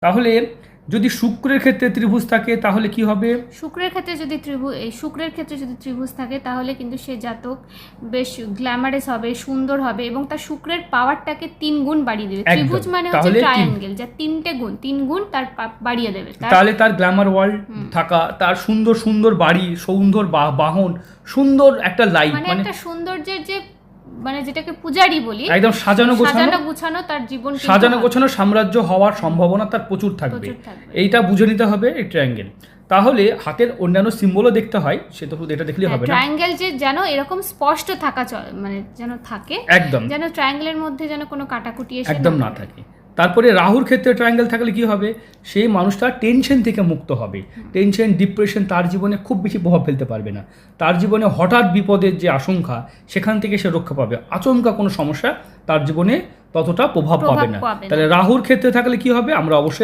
তাহলে যদি শুক্রের ক্ষেত্রে ত্রিভুজ থাকে তাহলে কি হবে? শুক্রের ক্ষেত্রে যদি ত্রিভুজ থাকে তাহলে কিন্তু সে জাতক বেশ গ্ল্যামারাস হবে, সুন্দর হবে এবং তার শুক্রের পাওয়ারটাকে 3 গুণ বাড়িয়ে দেবে। ত্রিভুজ মানে হচ্ছে ট্রায়াঙ্গেল, যা 3 গুণ তার বাড়িয়ে দেবে। তাহলে তার গ্ল্যামার ওয়ার্ল্ড থাকা, তার সুন্দর সুন্দর বাড়ি, সুন্দর বাহন, সুন্দর একটা লাইফ, মানে একটা সৌন্দর্যের যে মানে যেটাকে পূজারি বলি, একদম সাজানো গোছানো তার জীবন, সাজানো গোছানো সাম্রাজ্য হওয়ার সম্ভাবনা তার প্রচুর থাকবে। এইটা বুঝে নিতে হবে এই ট্রায়াঙ্গেল। তাহলে হাতের অন্যান্য সিম্বলও দেখতে হয়, সে তো এটা দেখলেই হবে না। ট্রায়াঙ্গেল যে যেন এরকম স্পষ্ট থাকা মানে যেন থাকে, একদম যেন ট্রায়াঙ্গেলের মধ্যে যেন কোনো কাটাকুটি এসে একদম না থাকে। তারপরে রাহুর ক্ষেত্রে ট্রায়াঙ্গেল থাকলে কি হবে? সেই মানুষটা টেনশন থেকে মুক্ত হবে। টেনশন, ডিপ্রেশন তার জীবনে খুব বেশি প্রভাব ফেলতে পারবে না। তার জীবনে হঠাৎ বিপদের যে আশঙ্কা, সেখান থেকে সে রক্ষা পাবে। আচমকা কোনো সমস্যা তার জীবনে ততটা প্রভাব পাবে না। তাহলে রাহুর ক্ষেত্রে থাকলে কি হবে আমরা অবশ্যই